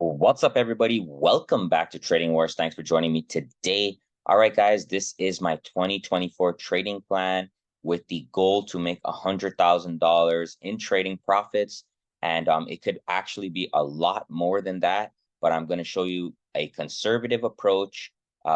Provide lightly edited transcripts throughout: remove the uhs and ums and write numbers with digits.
What's up, everybody? Welcome back to Trading Wars. Thanks for joining me today. All right, guys, this is my 2024 trading plan with the goal to make $100,000 in trading profits. And it could actually be a lot more than that, but I'm going to show you a conservative approach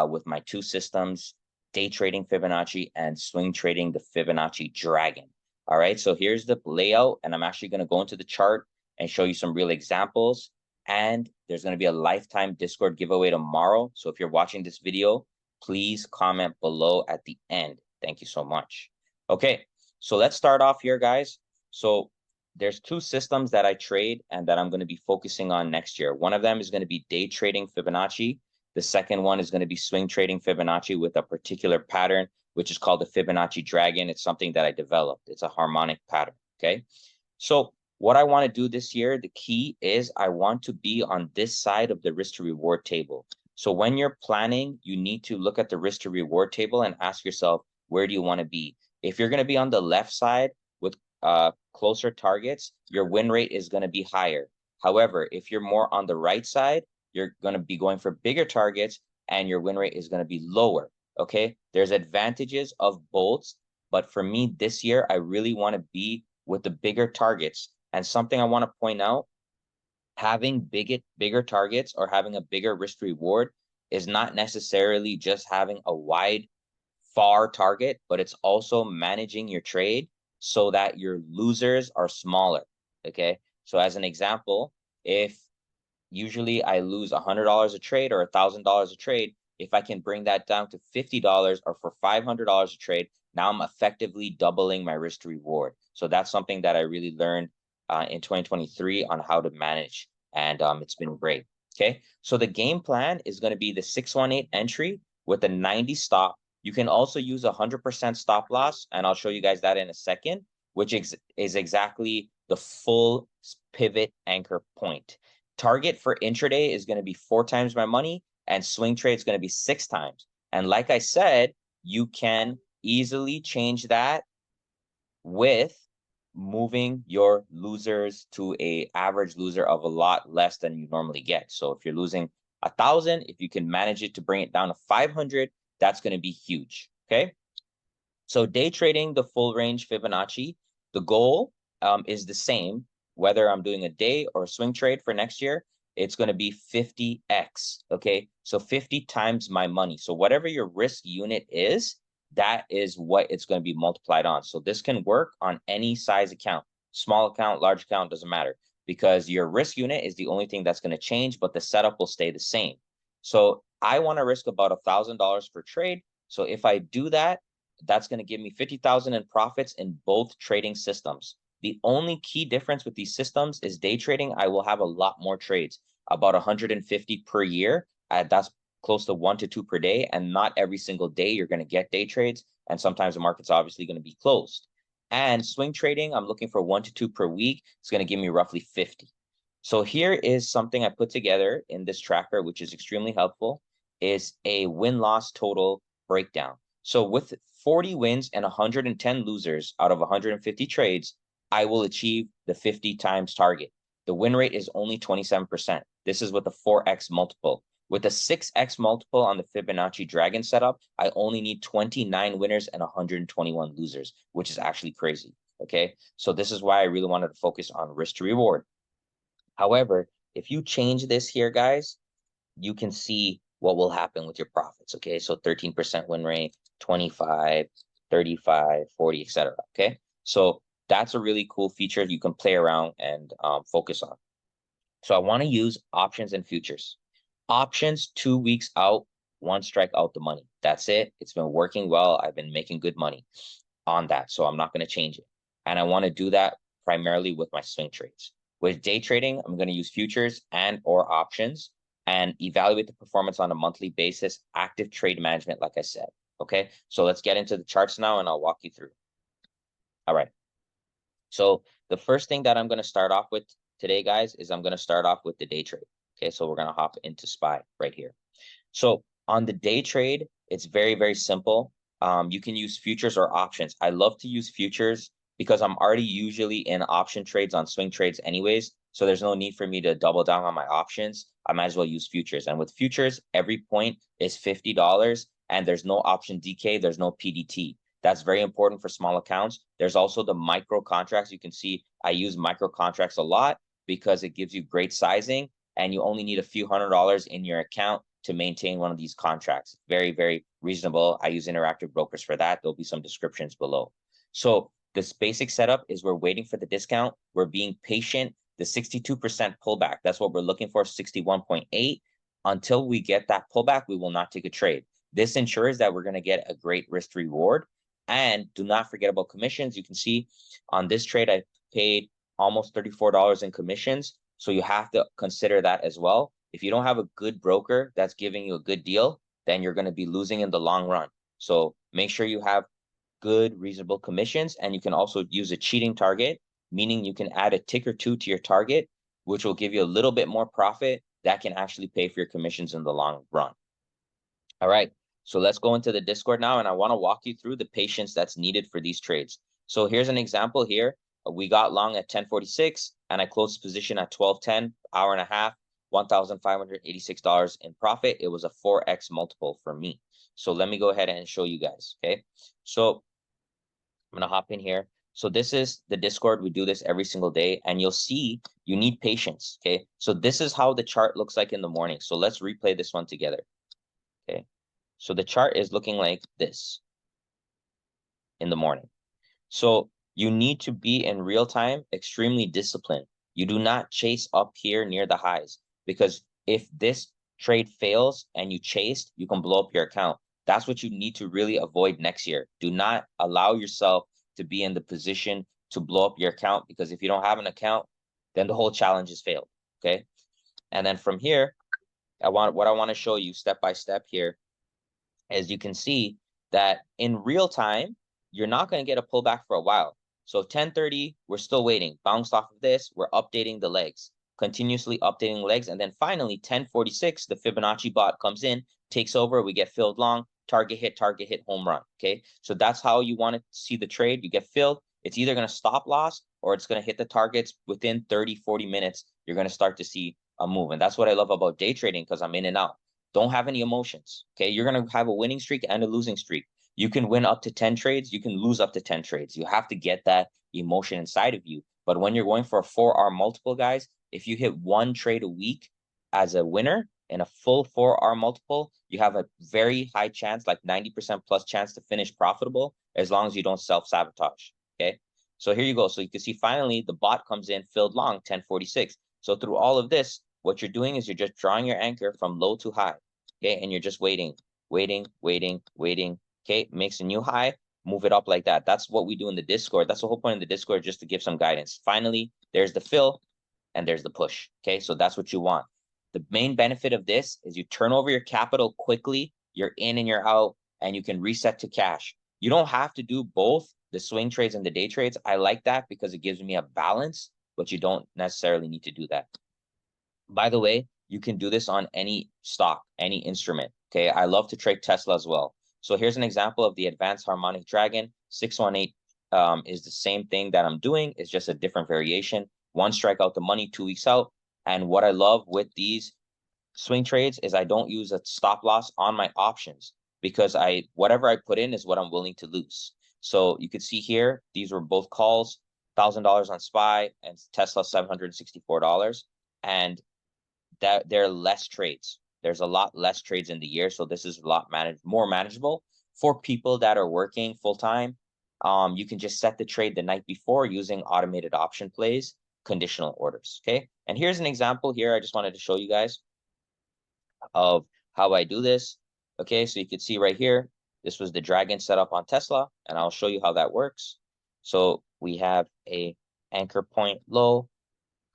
with my two systems, day trading Fibonacci and swing trading the Fibonacci Dragon. All right, so here's the layout, and I'm actually going to go into the chart and show you some real examples. And there's going to be a lifetime Discord giveaway tomorrow. So if you're watching this video, please comment below at the end. Thank you so much. Okay, so let's start off here, guys. So there's two systems that I trade and that I'm going to be focusing on next year. One of them is going to be day trading Fibonacci. The second one is going to be swing trading Fibonacci with a particular pattern, which is called the Fibonacci Dragon. It's something that I developed. It's a harmonic pattern, okay? So what I want to do this year, the key is I want to be on this side of the risk to reward table. So when you're planning, you need to look at the risk to reward table and ask yourself, where do you want to be? If you're going to be on the left side with closer targets, your win rate is going to be higher. However, if you're more on the right side, you're going to be going for bigger targets and your win rate is going to be lower. Okay, there's advantages of both, but for me this year, I really want to be with the bigger targets. And something I want to point out, having bigger targets or having a bigger risk reward is not necessarily just having a wide, far target, but it's also managing your trade so that your losers are smaller. Okay. So as an example, if usually I lose $100 a trade or $1,000 a trade, if I can bring that down to $50 or for $500 a trade, now I'm effectively doubling my risk to reward. So that's something that I really learned in 2023 on how to manage, and it's been great. Okay, so the game plan is going to be the 618 entry with a 90 stop. You can also use 100% stop loss, and I'll show you guys that in a second, which is exactly the full pivot anchor point. Target for intraday is going to be 4 times my money, and swing trade is going to be 6 times. And like I said, you can easily change that with moving your losers to a average loser of a lot less than you normally get. So if you're losing 1,000, if you can manage it to bring it down to 500, that's going to be huge. Okay. So day trading the full range Fibonacci, the goal is the same, whether I'm doing a day or a swing trade for next year, it's going to be 50x. Okay. So 50 times my money. So whatever your risk unit is, that is what it's going to be multiplied on. So this can work on any size account, small account, large account, doesn't matter, because your risk unit is the only thing that's going to change, but the setup will stay the same. So I want to risk about $1,000 per trade. So if I do that, that's going to give me 50,000 in profits in both trading systems. The only key difference with these systems is day trading, I will have a lot more trades, about 150 per year. That's close to 1 to 2 per day, and not every single day you're going to get day trades, and sometimes the market's obviously going to be closed. And swing trading, I'm looking for 1 to 2 per week. It's going to give me roughly 50. So here is something I put together in this tracker, which is extremely helpful, is a win-loss total breakdown. So with 40 wins and 110 losers out of 150 trades, I will achieve the 50 times target. The win rate is only 27%. This is with a 4x multiple. With a 6x multiple on the Fibonacci Dragon setup, I only need 29 winners and 121 losers, which is actually crazy. Okay, so this is why I really wanted to focus on risk to reward. However, if you change this here, guys, you can see what will happen with your profits. Okay, so 13% win rate, 25, 35, 40, etc. Okay, so that's a really cool feature you can play around and focus on. So I want to use options and futures. Options 2 weeks out, 1 strike out the money. That's it. It's been working well. I've been making good money on that, so I'm not going to change it. And I want to do that primarily with my swing trades. With day trading, I'm going to use futures and or options and evaluate the performance on a monthly basis, active trade management, like I said. Okay, so let's get into the charts now and I'll walk you through. All right. So the first thing that I'm going to start off with today, guys, is I'm going to start off with the day trade. Okay, so we're going to hop into SPY right here. So on the day trade, it's very, very simple. You can use futures or options. I love to use futures because I'm already usually in option trades on swing trades anyways. So there's no need for me to double down on my options. I might as well use futures. And with futures, every point is $50 and there's no option DK, there's no PDT. That's very important for small accounts. There's also the micro contracts. You can see I use micro contracts a lot because it gives you great sizing and you only need a few $100s in your account to maintain one of these contracts. Very, very reasonable. I use Interactive Brokers for that. There'll be some descriptions below. So this basic setup is we're waiting for the discount. We're being patient. The 62% pullback, that's what we're looking for, 61.8. Until we get that pullback, we will not take a trade. This ensures that we're going to get a great risk reward. And do not forget about commissions. You can see on this trade, I paid almost $34 in commissions. So you have to consider that as well. If you don't have a good broker that's giving you a good deal, then you're going to be losing in the long run. So make sure you have good, reasonable commissions. And you can also use a cheating target, meaning you can add a tick or two to your target, which will give you a little bit more profit that can actually pay for your commissions in the long run. All right. So let's go into the Discord now, and I want to walk you through the patience that's needed for these trades. So here's an example here. We got long at 1046, and I closed position at 1210, hour and a half, $1,586 in profit. It was a 4x multiple for me. So let me go ahead and show you guys, okay? So I'm going to hop in here. So this is the Discord. We do this every single day, and you'll see you need patience, okay? So this is how the chart looks like in the morning. So let's replay this one together, okay? So the chart is looking like this in the morning. So you need to be in real time, extremely disciplined. You do not chase up here near the highs, because if this trade fails and you chased, you can blow up your account. That's what you need to really avoid next year. Do not allow yourself to be in the position to blow up your account, because if you don't have an account, then the whole challenge is failed, okay? And then from here, what I want to show you step by step here, as you can see that in real time, you're not going to get a pullback for a while. So 1030, we're still waiting. Bounced off of this, we're updating the legs, continuously updating legs. And then finally, 1046, the Fibonacci bot comes in, takes over, we get filled long, target hit, home run, okay? So that's how you want to see the trade. You get filled. It's either going to stop loss or it's going to hit the targets within 30, 40 minutes. You're going to start to see a move. And that's what I love about day trading, because I'm in and out. Don't have any emotions, okay? You're going to have a winning streak and a losing streak. You can win up to 10 trades. You can lose up to 10 trades. You have to get that emotion inside of you. But when you're going for a 4R multiple, guys, if you hit one trade a week as a winner in a full 4R multiple, you have a very high chance, like 90% plus chance to finish profitable, as long as you don't self-sabotage, okay? So here you go. So you can see finally the bot comes in, filled long, 1046. So through all of this, what you're doing is you're just drawing your anchor from low to high, okay? And you're just waiting, okay? Makes a new high, move it up like that. That's what we do in the Discord. That's the whole point of the Discord, just to give some guidance. Finally, there's the fill and there's the push, okay? So that's what you want. The main benefit of this is you turn over your capital quickly, you're in and you're out, and you can reset to cash. You don't have to do both the swing trades and the day trades. I like that because it gives me a balance, but you don't necessarily need to do that. By the way, you can do this on any stock, any instrument, okay? I love to trade Tesla as well. So here's an example of the Advanced Harmonic Dragon. 618 is the same thing that I'm doing. It's just a different variation. One strike out the money, 2 weeks out. And what I love with these swing trades is I don't use a stop loss on my options, because whatever I put in is what I'm willing to lose. So you could see here, these were both calls, $1,000 on SPY and Tesla $764. And that there are less trades. There's a lot less trades in the year. So this is a lot more manageable for people that are working full time. You can just set the trade the night before using automated option plays, conditional orders. Okay. And here's an example here. I just wanted to show you guys of how I do this. Okay. So you can see right here, this was the dragon setup on Tesla, and I'll show you how that works. So we have a anchor point low,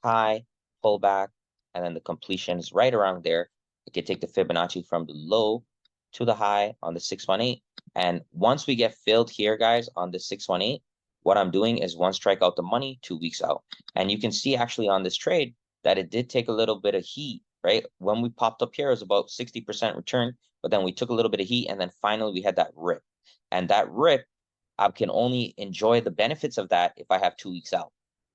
high, pullback, and then the completion is right around there. I can take the Fibonacci from the low to the high on the 618. And once we get filled here, guys, on the 618, what I'm doing is one strike out the money, 2 weeks out. And you can see actually on this trade that it did take a little bit of heat, right? When we popped up here, it was about 60% return, but then we took a little bit of heat, and then finally we had that rip. And that rip, I can only enjoy the benefits of that if I have 2 weeks out.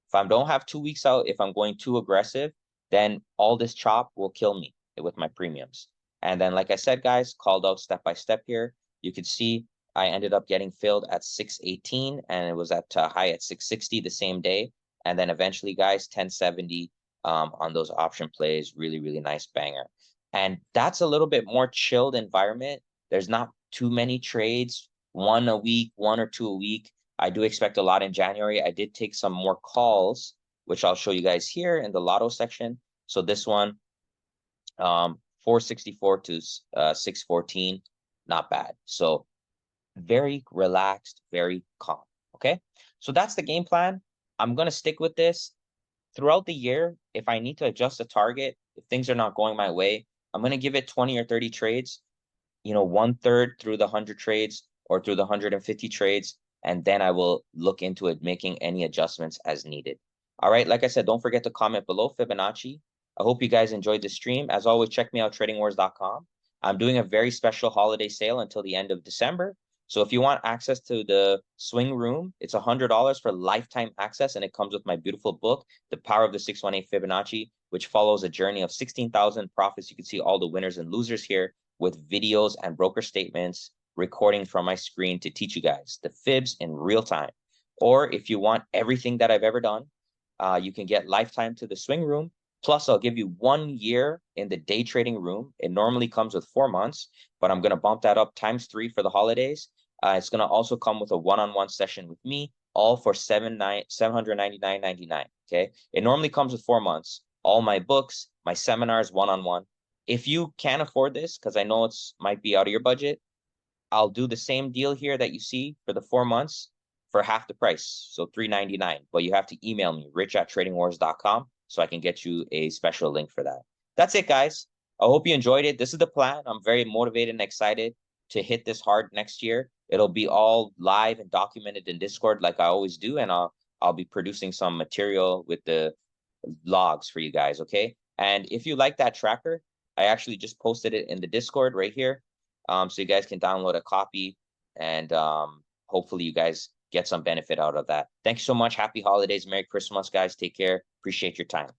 If I don't have 2 weeks out, if I'm going too aggressive, then all this chop will kill me with my premiums. And then, like I said, guys, called out step by step here. You can see I ended up getting filled at 618 and it was at high at 660 the same day. And then eventually, guys, 1070 on those option plays. Really, really nice banger. And that's a little bit more chilled environment. There's not too many trades, one a week, 1 or 2 a week. I do expect a lot in January. I did take some more calls, which I'll show you guys here in the lotto section. So this one, 464 to 614, not bad. So very relaxed, very calm. Okay, so that's the game plan. I'm gonna stick with this throughout the year. If I need to adjust the target, if things are not going my way, I'm gonna give it 20 or 30 trades, 1/3 through the 100 trades or through the 150 trades, and then I will look into it, making any adjustments as needed. All right, like I said, don't forget to comment below Fibonacci. I hope you guys enjoyed the stream. As always, check me out, tradingwars.com. I'm doing a very special holiday sale until the end of December. So if you want access to the swing room, it's $100 for lifetime access, and it comes with my beautiful book, The Power of the 618 Fibonacci, which follows a journey of 16,000 profits. You can see all the winners and losers here with videos and broker statements, recording from my screen to teach you guys the fibs in real time. Or if you want everything that I've ever done, you can get lifetime to the swing room. Plus, I'll give you 1 year in the day trading room. It normally comes with 4 months, but I'm going to bump that up ×3 for the holidays. It's going to also come with a one-on-one session with me, all for $799.99. Okay. It normally comes with 4 months. All my books, my seminars, one-on-one. If you can't afford this, because I know it's might be out of your budget, I'll do the same deal here that you see for the 4 months for half the price. So $399. But you have to email me, rich@tradingwars.com, so I can get you a special link for that. That's it, guys. I hope you enjoyed it. This is the plan. I'm very motivated and excited to hit this hard next year. It'll be all live and documented in Discord like I always do, and I'll be producing some material with the logs for you guys, okay? And if you like that tracker, I actually just posted it in the Discord right here. So you guys can download a copy, and hopefully you guys get some benefit out of that. Thanks so much. Happy holidays. Merry Christmas, guys. Take care. Appreciate your time.